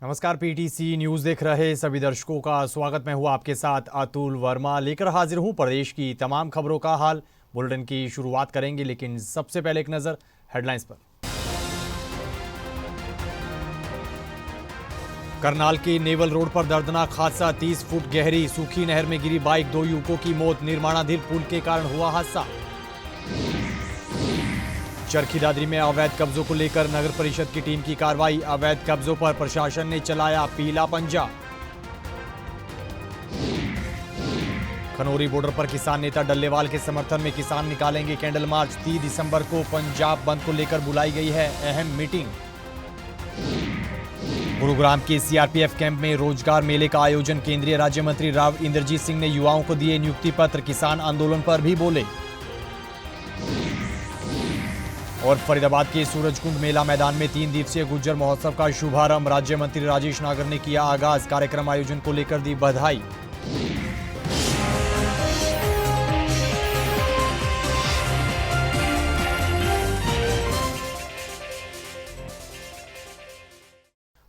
नमस्कार, PTC news देख रहे सभी दर्शकों का स्वागत। मैं हूं आपके साथ अतुल वर्मा, लेकर हाजिर हूं प्रदेश की तमाम खबरों का हाल। बुलेटिन की शुरुआत करेंगे, लेकिन सबसे पहले एक नजर हेडलाइंस पर। करनाल के नेवल रोड पर दर्दनाक हादसा, 30 फुट गहरी सूखी नहर में गिरी बाइक, 2 युवकों की मौत, निर्माणाधीन पुल के कारण हुआ हादसा। चरखी दादरी में अवैध कब्जों को लेकर नगर परिषद की टीम की कार्रवाई, अवैध कब्जों पर प्रशासन ने चलाया पीला पंजा। खनौरी बॉर्डर पर किसान नेता डल्लेवाल के समर्थन में किसान निकालेंगे कैंडल मार्च, 30 दिसंबर को पंजाब बंद को लेकर बुलाई गई है अहम मीटिंग। गुरुग्राम के सीआरपीएफ कैंप में रोजगार मेले का आयोजन, केंद्रीय राज्य मंत्री राव इंद्रजीत सिंह ने युवाओं को दिए नियुक्ति पत्र, किसान आंदोलन पर भी बोले। और फरीदाबाद के सूरजकुंड मेला मैदान में 3 दिवसीय गुज्जर महोत्सव का शुभारंभ, राज्य मंत्री राजेश नागर ने किया आगाज, कार्यक्रम आयोजन को लेकर दी बधाई।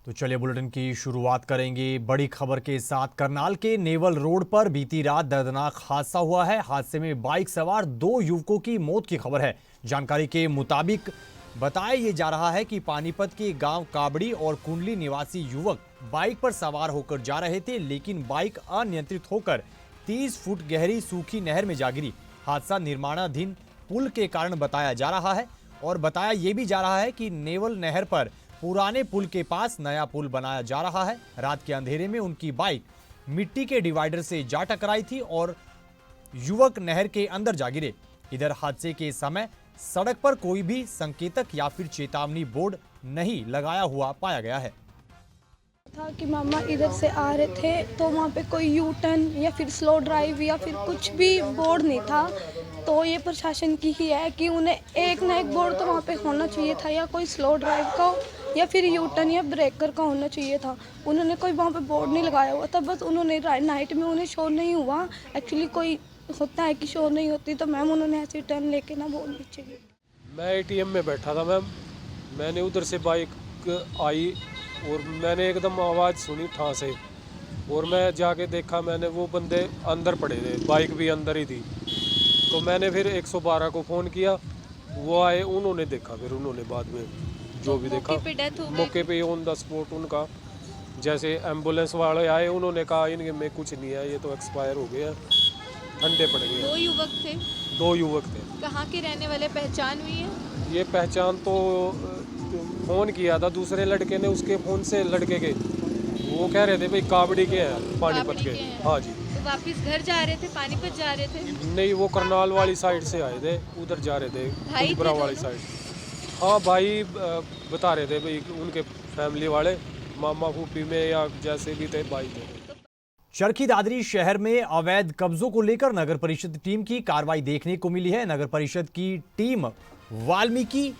तो चलिए बुलेटिन की शुरुआत करेंगे बड़ी खबर के साथ। करनाल के नेवल रोड पर बीती रात दर्दनाक हादसा हुआ है। हादसे में बाइक सवार 2 युवकों की मौत की खबर है। जानकारी के मुताबिक बताया ये जा रहा है कि पानीपत के गांव काबड़ी और कुंडली निवासी युवक बाइक पर सवार होकर जा रहे थे, लेकिन बाइक अनियंत्रित होकर 30 फुट गहरी सूखी नहर में जा गिरी। हादसा निर्माणाधीन पुल के कारण बताया जा रहा है और बताया यह भी जा रहा है कि नेवल नहर पर पुराने पुल के पास नया पुल बनाया जा रहा है। रात के अंधेरे में उनकी बाइक मिट्टी के डिवाइडर से जा टकराई थी और युवक नहर के अंदर जा गिरे। इधर हादसे के समय सड़क पर कोई भी संकेतक या फिर चेतावनी बोर्ड नहीं लगाया हुआ पाया गया है। था कि मामा इधर से आ रहे थे तो वहाँ पे कोई यू टर्न या फिर स्लो ड्राइव या फिर कुछ भी बोर्ड नहीं था। तो ये प्रशासन की ही है कि उन्हें एक ना एक बोर्ड तो वहाँ पे होना चाहिए था, या कोई स्लो ड्राइव का या फिर यू टर्न या ब्रेकर का होना चाहिए था। उन्होंने कोई वहाँ पे बोर्ड नहीं लगाया हुआ था, बस उन्होंने नाइट में उन्हें शो नहीं हुआ। एक्चुअली कोई होता है कि शो नहीं होती, तो मैम उन्होंने ऐसी टर्न लेके ना बोलनी चाहिए। मैं एटीएम में बैठा था मैम, मैंने उधर से बाइक आई और मैंने एकदम आवाज़ सुनी ठां से, और मैं जाके देखा, मैंने वो बंदे अंदर पड़े थे, बाइक भी अंदर ही थी। तो मैंने फिर 112 को फ़ोन किया, वो आए, उन्होंने देखा, फिर उन्होंने बाद में जो भी देखा मौके पे ऑन द स्पॉट उनका, जैसे एम्बुलेंस वाले आए उन्होंने कहा इनके में कुछ नहीं है, ये तो एक्सपायर हो गया, ठंडे पड़ गए। 2 युवक थे। 2 युवक थे। कहाँ के रहने वाले पहचान हुई है? ये पहचान तो फ़ोन किया था दूसरे लड़के ने, उसके फ़ोन से लड़के के, वो कह रहे थे भाई काबड़ी के हैं, पानीपत के। हाँ जी। तो वापस घर जा रहे थे, पानीपत जा रहे थे? नहीं, वो करनाल वाली साइड से आए थे, उधर जा रहे थे, भाई कुलपरा वाली साइड। हाँ भाई, बता रहे थे भाई उनके फैमिली वाले मामा फूफी में या जैसे भी थे भाई थे। चरखी दादरी शहर में अवैध कब्जों को लेकर नगर परिषद टीम की कार्रवाई देखने को मिली है। नगर परिषद की टीम वाल्मीकि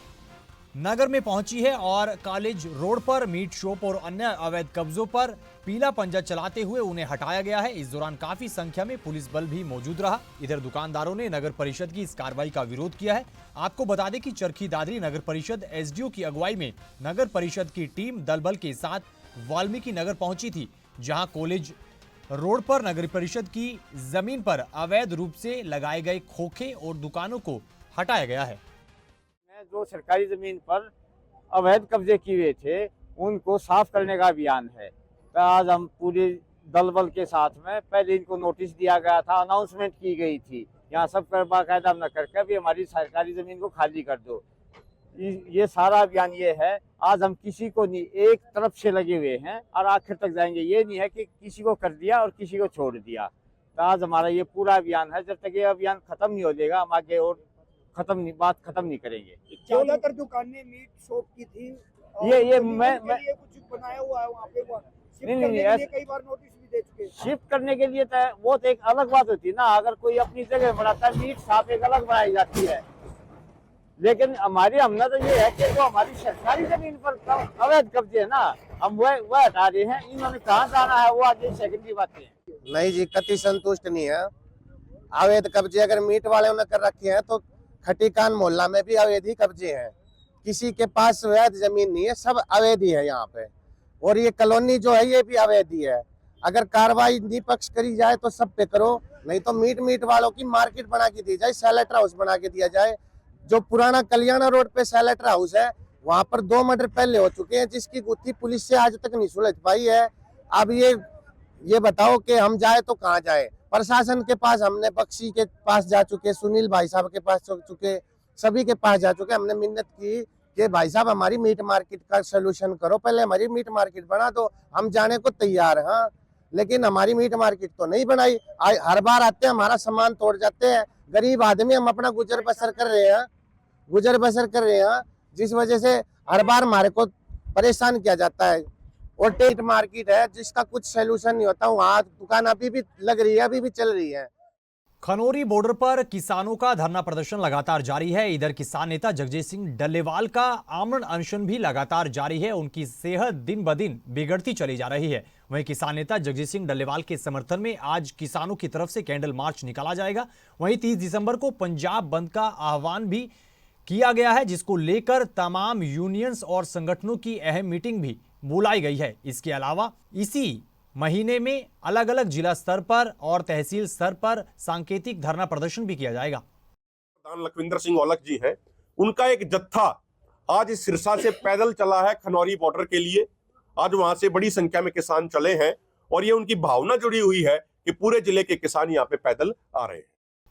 नगर में पहुंची है और कॉलेज रोड पर मीट शॉप और अन्य अवैध कब्जों पर पीला पंजा चलाते हुए उन्हें हटाया गया है। इस दौरान काफी संख्या में पुलिस बल भी मौजूद रहा। इधर दुकानदारों ने नगर परिषद की इस कार्रवाई का विरोध किया है। आपको बता दें कि चरखी दादरी नगर परिषद एसडीओ की अगुवाई में नगर परिषद की टीम दल बल के साथ वाल्मीकि नगर पहुंची थी, जहां कॉलेज रोड पर नगर परिषद की जमीन पर अवैध रूप से लगाए गए खोखे और दुकानों को हटाया गया है। जो सरकारी जमीन पर अवैध कब्जे किए हुए थे उनको साफ करने का अभियान है। तो आज हम पूरे दल बल के साथ में, पहले इनको नोटिस दिया गया था, अनाउंसमेंट की गई थी, यहाँ सब कर बाकायदा न करके भी हमारी सरकारी जमीन को खाली कर दो। ये सारा अभियान ये है, आज हम किसी को नहीं, एक तरफ से लगे हुए हैं और आखिर तक जाएंगे। ये नहीं है कि किसी को कर दिया और किसी को छोड़ दिया। तो आज हमारा ये पूरा अभियान है, जब तक ये अभियान खत्म नहीं हो जाएगा हम आगे और बात खत्म नहीं करेंगे। ज्यादातर दुकानें मीट शॉप की थी। ये मैं कुछ बनाया हुआ है वहाँ पे, नहीं, कई बार नोटिस भी दे चुके। शिफ्ट करने के लिए तो वो तो एक अलग बात होती है ना, अगर कोई अपनी जगह बनाता है, मीट शॉप एक अलग बनाई जाती है। लेकिन हमारी हमने तो ये है कि जो हमारी सरकारी जमीन पर अवैध कब्जे है ना, हम वह हटा रहे हैं। इन्होंने कहाँ जाना है वो आगे सेकेंडरी बातें हैं। नहीं जी, कति संतुष्ट नहीं है। अवैध कब्जे अगर मीट वाले ने कर रखे हैं तो खटीकान मोहल्ला में भी अवैध ही कब्जे हैं। किसी के पास वैध जमीन नहीं है, सब अवैध ही है यहाँ पे। और ये कॉलोनी जो है ये भी अवैध ही है। अगर कार्रवाई निपक्ष करी जाए तो सब पे करो, नहीं तो मीट वालों की मार्केट बना के दी जाए, सैलेटर हाउस बना के दिया जाए। जो पुराना कल्याणा रोड पे सैलेटर हाउस है वहां पर 2 मर्डर पहले हो चुके हैं, जिसकी गुत्थी पुलिस से आज तक नहीं सुलझ पाई है। अब ये बताओ कि हम जाए तो कहाँ जाए। प्रशासन के पास हमने बख्शी के पास जा चुके, सुनील भाई साहब के पास जा चुके, सभी के पास जा चुके। हमने मिन्नत की कि भाई साहब हमारी मीट मार्केट का सोल्यूशन करो, पहले हमारी मीट मार्केट बना दो, हम जाने को तैयार हैं। हाँ, लेकिन हमारी मीट मार्केट तो नहीं बनाई। हर बार आते हैं हमारा सामान तोड़ जाते हैं। गरीब आदमी हम अपना गुजर बसर कर रहे हैं, जिस वजह से हर बार हमारे को परेशान किया जाता है। और टेट मार्केट है जिसका कुछ सोल्यूशन नहीं होता, वहाँ दुकान अभी भी लग रही है, अभी भी चल रही है। खनौरी बॉर्डर पर किसानों का धरना प्रदर्शन लगातार जारी है। इधर किसान नेता जगजीत सिंह डल्लेवाल का आमरण अनशन भी लगातार जारी है। उनकी सेहत दिन ब दिन बिगड़ती चली जा रही है। वहीं किसान नेता जगजीत सिंह डल्लेवाल के समर्थन में आज किसानों की तरफ से कैंडल मार्च निकाला जाएगा। वहीं 30 दिसंबर को पंजाब बंद का आह्वान भी किया गया है, जिसको लेकर तमाम यूनियंस और संगठनों की अहम मीटिंग भी बुलाई गई है। इसके अलावा इसी महीने में अलग अलग जिला स्तर पर और तहसील स्तर पर सांकेतिक धरना प्रदर्शन भी किया जाएगा। प्रधान लखविंदर सिंह औलख जी हैं, उनका एक जत्था आज इस सिरसा से पैदल चला है खनौरी बॉर्डर के लिए। आज वहां से बड़ी संख्या में किसान चले हैं और ये उनकी भावना जुड़ी हुई है कि पूरे जिले के किसान यहाँ पे पैदल आ रहे हैं।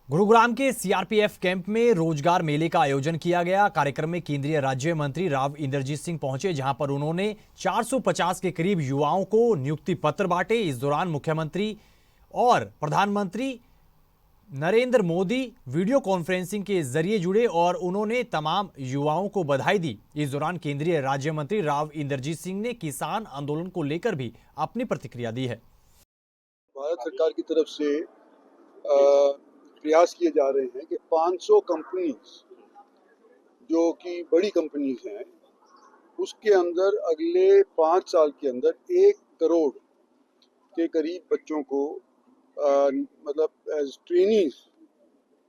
गुरुग्राम के सीआरपीएफ कैंप में रोजगार मेले का आयोजन किया गया। कार्यक्रम में केंद्रीय राज्य मंत्री राव इंद्रजीत सिंह पहुंचे, जहां पर उन्होंने 450 के करीब युवाओं को नियुक्ति पत्र बांटे। इस दौरान मुख्यमंत्री और प्रधानमंत्री नरेंद्र मोदी वीडियो कॉन्फ्रेंसिंग के जरिए जुड़े और उन्होंने तमाम युवाओं को बधाई दी। इस दौरान केंद्रीय राज्य मंत्री राव इंद्रजीत सिंह ने किसान आंदोलन को लेकर भी अपनी प्रतिक्रिया दी है। भारत सरकार की तरफ से प्रयास किए जा रहे हैं कि 500 कंपनीज जो कि बड़ी कंपनीज हैं, उसके अंदर अगले 5 साल के अंदर 1 करोड़ के करीब बच्चों को मतलब एज ट्रेनीज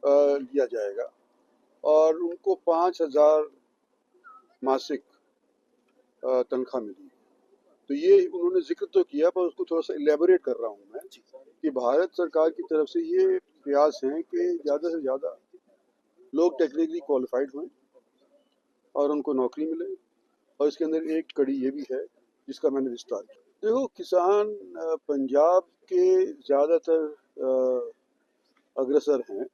लिया जाएगा और उनको 5,000 मासिक तनख्वाह मिली। तो ये उन्होंने जिक्र तो किया, पर उसको थोड़ा सा इलेबोरेट कर रहा हूँ मैं कि भारत सरकार की तरफ से ये प्रयास हैं कि ज़्यादा से ज़्यादा लोग टेक्निकली क्वालिफाइड हों और उनको नौकरी मिले। और इसके अंदर एक कड़ी ये भी है जिसका मैंने विस्तार किया। देखो, किसान पंजाब के ज़्यादातर अग्रसर हैं।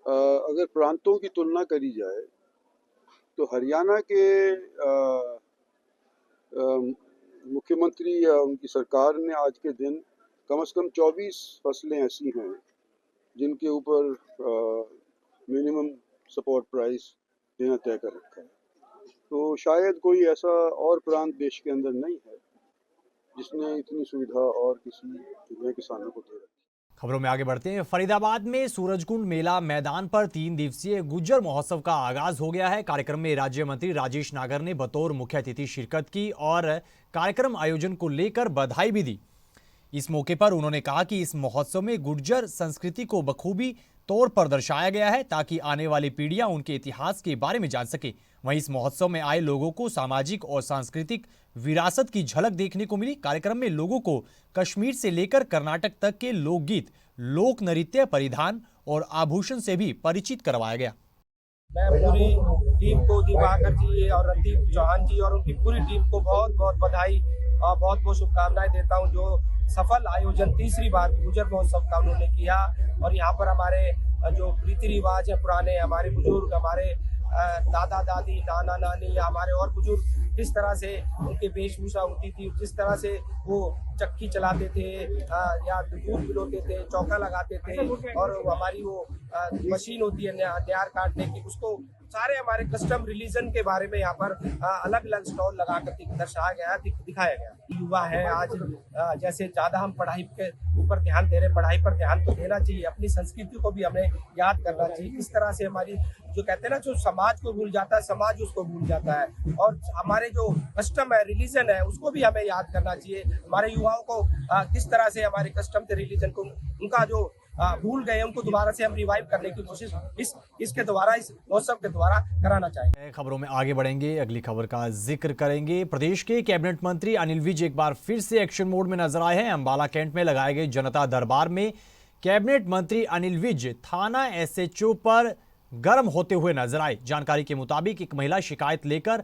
अगर प्रांतों की तुलना करी जाए तो हरियाणा के मुख्यमंत्री या उनकी सरकार ने आज के दिन कम से कम 24 फसलें ऐसी हैं जिनके ऊपर मिनिमम सपोर्ट प्राइस देना तय कर रखा है। तो शायद कोई ऐसा और प्रांत देश के अंदर नहीं है जिसने इतनी सुविधा और किसी नए किसानों को दे रखी। खबरों में आगे बढ़ते हैं। फरीदाबाद में सूरजकुंड मेला मैदान पर 3 दिवसीय गुज्जर महोत्सव का आगाज हो गया है। कार्यक्रम में राज्य मंत्री राजेश नागर ने बतौर मुख्य अतिथि शिरकत की और कार्यक्रम आयोजन को लेकर बधाई भी दी। इस मौके पर उन्होंने कहा कि इस महोत्सव में गुर्जर संस्कृति को बखूबी तौर पर दर्शाया गया है ताकि आने वाली पीढ़ियां उनके इतिहास के बारे में जान सके। वहीं इस महोत्सव में आए लोगों को सामाजिक और सांस्कृतिक विरासत की झलक देखने को मिली। कार्यक्रम में लोगों को कश्मीर से लेकर कर्नाटक तक के लोकगीत, लोक नृत्य, परिधान और आभूषण से भी परिचित करवाया गया। मैं पूरी टीम को, दिवाकर जी और रणदीप चौहान जी और उनकी पूरी टीम को बहुत बहुत बधाई और बहुत बहुत शुभकामनाएं देता हूं। जो सफल आयोजन 3री बार गुज्जर महोत्सव का उन्होंने किया और यहाँ पर हमारे जो रीति रिवाज है पुराने, हमारे बुजुर्ग, हमारे दादा दादी, नाना नानी या हमारे और बुजुर्ग किस तरह से उनकी वेशभूषा होती थी, जिस तरह से वो चक्की चलाते थे या दूध पिलोते थे, चौका लगाते थे और हमारी वो मशीन होती है न्यार काटने की, उसको सारे हमारे कस्टम रिलीजन के बारे में यहाँ पर अलग अलग स्टॉल लगा कर दर्शाया गया, दिखाया गया। युवा है आज, जैसे ज़्यादा हम पढ़ाई के ऊपर ध्यान दे रहे, पढ़ाई पर ध्यान तो देना चाहिए, अपनी संस्कृति को भी हमें याद करना चाहिए। किस तरह से हमारी जो कहते हैं ना, जो समाज को भूल जाता है, समाज उसको भूल जाता है और हमारे जो कस्टम है, रिलीजन है, उसको भी हमें याद करना चाहिए। हमारे युवाओं को किस तरह से हमारे कस्टम से रिलीजन को, उनका जो भूल गए उनको दोबारा से हम रिवाइव करने की कोशिश इसके द्वारा, इस महोत्सव के द्वारा कराना चाहेंगे। खबरों में आगे बढ़ेंगे, अगली खबर का जिक्र करेंगे। प्रदेश के कैबिनेट मंत्री अनिल विज एक बार फिर से एक्शन मोड में नजर आए हैं। अंबाला कैंट में लगाए गए जनता दरबार में कैबिनेट मंत्री अनिल विज थाना एसएचओ पर गर्म होते हुए नजर आए। जानकारी के मुताबिक एक महिला शिकायत लेकर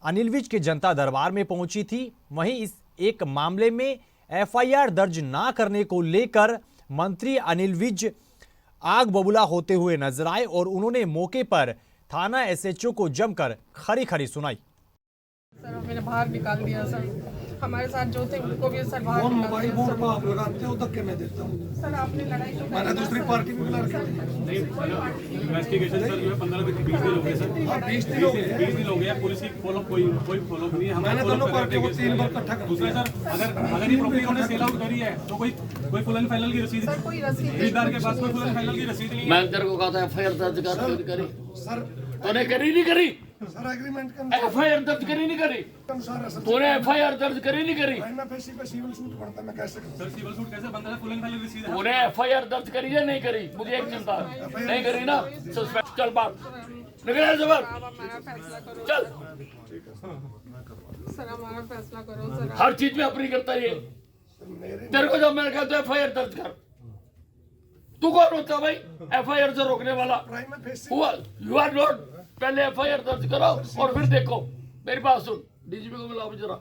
अनिल विज के जनता दरबार में पहुंची थी। वहीं इस एक मामले में एफआईआर दर्ज ना करने को लेकर मंत्री अनिल विज आग बबूला होते हुए नजर आए और उन्होंने मौके पर थाना एसएचओ को जमकर खरी खरी सुनाई। सर मैंने बाहर निकाल दिया सर, हमारे साथ जो थे उनको भी सर बाहर निकाल मोबाइल दिया। फोन पर आप लगाते हो धक्के में देता हूँ सर आपने लड़ाई तो मैंने दूसरी पार्टी में बुला रखी थी। इन्वेस्टिगेशन सर जो है 15 दिन 20 दिन हो गए सर। 20 दिन हो गए 20 दिन हो गया, पुलिस की कोई फॉलो नहीं है। मैंने दोनों पार्टियों को 3 बार इकट्ठा कर दूसरा सर अगर ये प्रॉपर्टी उन्होंने सेल आउट करी है तो कोई फुल एंड फाइनल की रसीद, सर कोई रसीद खरीदार के पास कोई फुल एंड फाइनल की रसीद नहीं है। मैं तेरे को कहा था एफआईआर दर्ज करी सर तूने करी नहीं करी? सर एग्रीमेंट के अनुसार एफआईआर दर्ज करी नहीं करी? अनुसार है सर। तूने एफआईआर दर्ज करी नहीं करी? मैं पैसे पे सिविल सूट पड़ता है, मैं कैसे करूं? सर सिविल सूट कैसे बनता है? फुल एंड फाइनल रसीद है। तूने एफआईआर दर्ज करी या नहीं करी? मुझे एक चिंता है, नहीं करी ना सस्पेंड। चल बात निकल जबर, हमारा फैसला करो चल। सर, हमारा फैसला करो सर। हर चीज में अपनी करता है। तेरे को जब मैंने कहा तो एफआईआर दर्ज कर, तू कौन होता भाई एफआईआर से रोकने वाला? You are not. पहले एफआईआर दर्ज करो और फिर देखो। मेरी बात सुन, डीजीपी को मिलाओ जरा।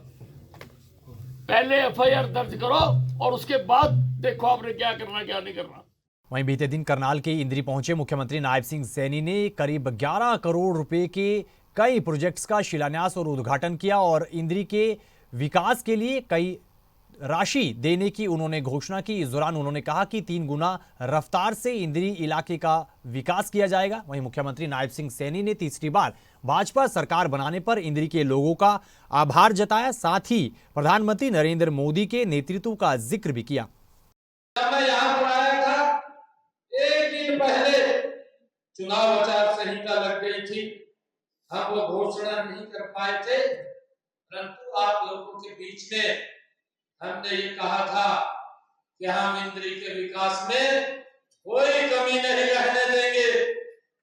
पहले एफआईआर दर्ज करो और उसके बाद देखो आपने क्या करना क्या नहीं करना। वहीं बीते दिन करनाल के इंद्री पहुंचे मुख्यमंत्री नायब सिंह सैनी ने करीब 11 करोड़ रुपए के कई प्रोजेक्ट्स का शिलान्यास और उद्घाटन किया और इंद्री के विकास के लिए कई राशि देने की उन्होंने घोषणा की। इस दौरान उन्होंने कहा कि 3 गुना रफ्तार से इंद्री इलाके का विकास किया जाएगा। वहीं मुख्यमंत्री नायब सिंह सैनी ने तीसरी बार भाजपा सरकार बनाने पर इंद्री के लोगों का आभार जताया। साथ ही प्रधानमंत्री नरेंद्र मोदी के नेतृत्व का जिक्र भी किया। जब मैं यहाँ पर आया था, एक दिन पहले चुनाव आचार संहिता लग गई थी, हम वो घोषणा नहीं कर पाए थे, परंतु आप लोगों के बीच में हमने ये कहा था कि हम इंद्री के विकास में कोई कमी नहीं रहने देंगे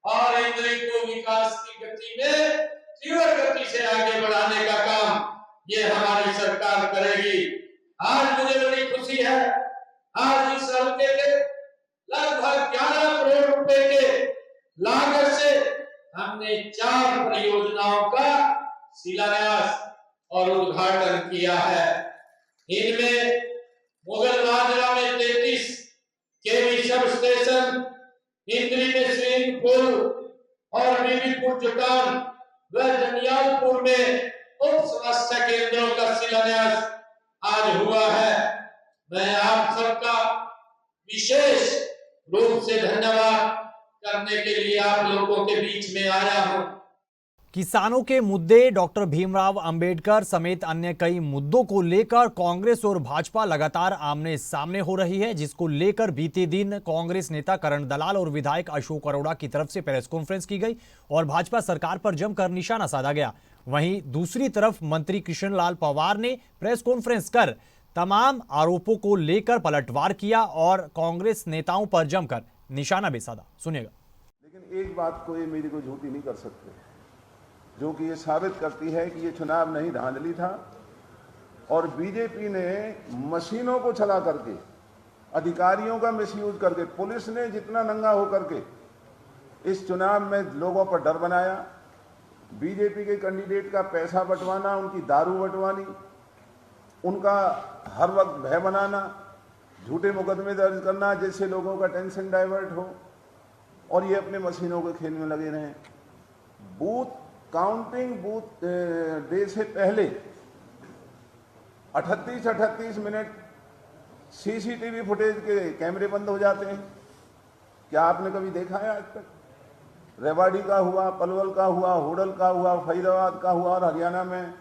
और इंद्री को विकास की गति में तीव्र गति से आगे बढ़ाने का काम ये हमारी सरकार करेगी। आज मुझे बड़ी खुशी है, आज इस हल्के के लगभग 11 करोड़ रुपए के लागत से हमने 4 परियोजनाओं का शिलान्यास और उद्घाटन किया है। इनमें मुगल माजरा में 33 केवी सब स्टेशन, इंद्री में स्विमिंग पूल और बीबीपुर जुटान व जनियालपुर में उप समस्या केंद्रों का शिलान्यास आज हुआ है। मैं आप सबका विशेष रूप से धन्यवाद करने के लिए आप लोगों के बीच में आया हूं। किसानों के मुद्दे, डॉक्टर भीमराव अंबेडकर समेत अन्य कई मुद्दों को लेकर कांग्रेस और भाजपा लगातार आमने सामने हो रही है, जिसको लेकर बीते दिन कांग्रेस नेता करण दलाल और विधायक अशोक अरोड़ा की तरफ से प्रेस कॉन्फ्रेंस की गई और भाजपा सरकार पर जमकर निशाना साधा गया। वहीं दूसरी तरफ मंत्री कृष्ण लाल पंवार ने प्रेस कॉन्फ्रेंस कर तमाम आरोपों को लेकर पलटवार किया और कांग्रेस नेताओं पर जमकर निशाना भी साधा। सुनिएगा। लेकिन एक बात कोई मेरी को झूठी नहीं कर सकते, जो कि ये साबित करती है कि ये चुनाव नहीं धांधली था और बीजेपी ने मशीनों को चला करके, अधिकारियों का मिसयूज करके, पुलिस ने जितना नंगा हो करके इस चुनाव में लोगों पर डर बनाया, बीजेपी के कैंडिडेट का पैसा बंटवाना, उनकी दारू बंटवानी, उनका हर वक्त भय बनाना, झूठे मुकदमे दर्ज करना जिससे लोगों का टेंशन डाइवर्ट हो और ये अपने मशीनों के खेल में लगे रहें। बूथ काउंटिंग बूथ डे से पहले 38 मिनट सीसीटीवी फुटेज के कैमरे बंद हो जाते हैं। क्या आपने कभी देखा है आज तक? रेवाड़ी का हुआ, पलवल का हुआ, होडल का हुआ, फरीदाबाद का हुआ और हरियाणा में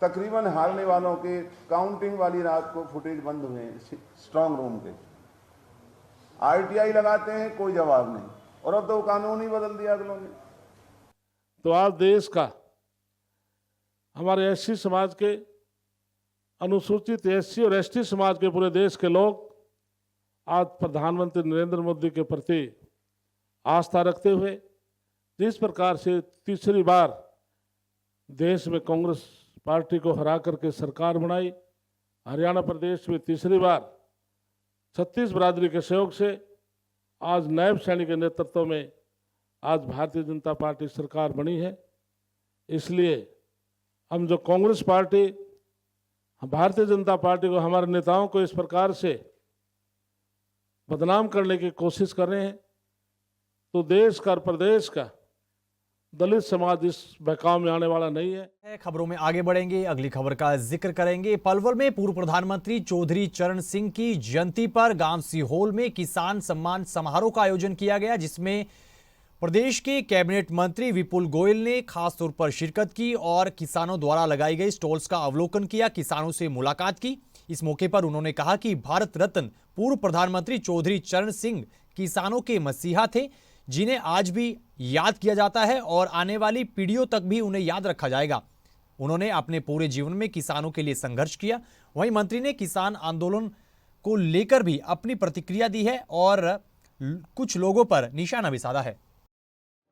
तकरीबन हारने वालों के काउंटिंग वाली रात को फुटेज बंद हुए हैं स्ट्रांग रूम के। आरटीआई लगाते हैं, कोई जवाब नहीं, और अब तो कानून ही बदल दिया अगलों ने। तो आज देश का, हमारे एससी समाज के, अनुसूचित एससी और एसटी समाज के पूरे देश के लोग आज प्रधानमंत्री नरेंद्र मोदी के प्रति आस्था रखते हुए जिस प्रकार से तीसरी बार देश में कांग्रेस पार्टी को हरा करके सरकार बनाई, हरियाणा प्रदेश में तीसरी बार 36 बिरादरी के सहयोग से आज नायब सैनी के नेतृत्व में आज भारतीय जनता पार्टी सरकार बनी है। इसलिए हम जो कांग्रेस पार्टी, भारतीय जनता पार्टी को, हमारे नेताओं को इस प्रकार से बदनाम करने की कोशिश कर रहे हैं, तो देश का और प्रदेश का दलित समाज इस बहकाव में आने वाला नहीं है। खबरों में आगे बढ़ेंगे, अगली खबर का जिक्र करेंगे। पलवल में पूर्व प्रधानमंत्री चौधरी चरण सिंह की जयंती पर गांव सीहोल में किसान सम्मान समारोह का आयोजन किया गया, जिसमें प्रदेश के कैबिनेट मंत्री विपुल गोयल ने खास तौर पर शिरकत की और किसानों द्वारा लगाई गई स्टॉल्स का अवलोकन किया, किसानों से मुलाकात की। इस मौके पर उन्होंने कहा कि भारत रत्न पूर्व प्रधानमंत्री चौधरी चरण सिंह किसानों के मसीहा थे, जिन्हें आज भी याद किया जाता है और आने वाली पीढ़ियों तक भी उन्हें याद रखा जाएगा। उन्होंने अपने पूरे जीवन में किसानों के लिए संघर्ष किया। वहीं मंत्री ने किसान आंदोलन को लेकर भी अपनी प्रतिक्रिया दी है और कुछ लोगों पर निशाना भी साधा है।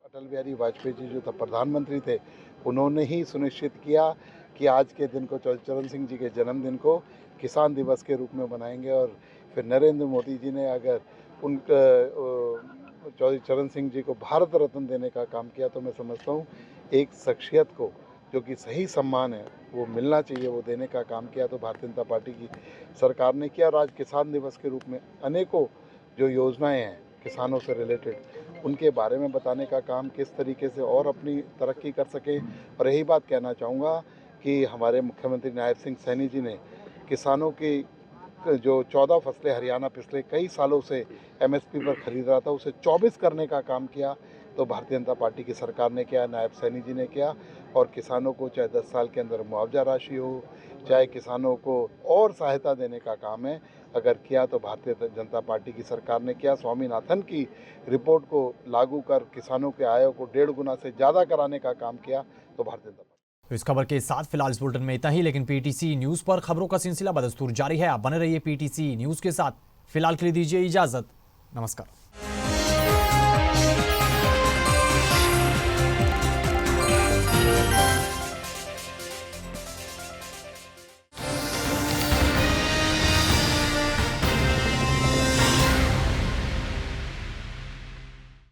अटल बिहारी वाजपेयी जी जो प्रधानमंत्री थे, उन्होंने ही सुनिश्चित किया कि आज के दिन को चरण सिंह जी के जन्मदिन को किसान दिवस के रूप में बनाएंगे। और फिर नरेंद्र मोदी जी ने अगर उन चौधरी चरण सिंह जी को भारत रत्न देने का काम किया, तो मैं समझता हूँ एक शख्सियत को जो कि सही सम्मान है वो मिलना चाहिए, वो देने का काम किया तो भारतीय जनता पार्टी की सरकार ने किया। और आज किसान दिवस के रूप में अनेकों जो योजनाएं हैं किसानों से रिलेटेड, उनके बारे में बताने का काम, किस तरीके से और अपनी तरक्की कर सकें। और यही बात कहना चाहूँगा कि हमारे मुख्यमंत्री नायब सिंह सैनी जी ने किसानों की जो 14 फसलें हरियाणा पिछले कई सालों से MSP पर खरीद रहा था, उसे 24 करने का काम किया, तो भारतीय जनता पार्टी की सरकार ने किया, नायब सैनी जी ने किया। और किसानों को चाहे 10 साल के अंदर मुआवजा राशि हो, चाहे किसानों को और सहायता देने का काम है, अगर किया तो भारतीय जनता पार्टी की सरकार ने किया। स्वामीनाथन की रिपोर्ट को लागू कर किसानों के आय को 1.5 गुना से ज़्यादा कराने का काम किया, तो भारतीय जनता तो इस खबर के साथ फिलहाल इस बुलेटिन में इतना ही, लेकिन PTC न्यूज पर खबरों का सिलसिला बदस्तूर जारी है। आप बने रहिए PTC न्यूज के साथ। फिलहाल के लिए दीजिए इजाजत। नमस्कार।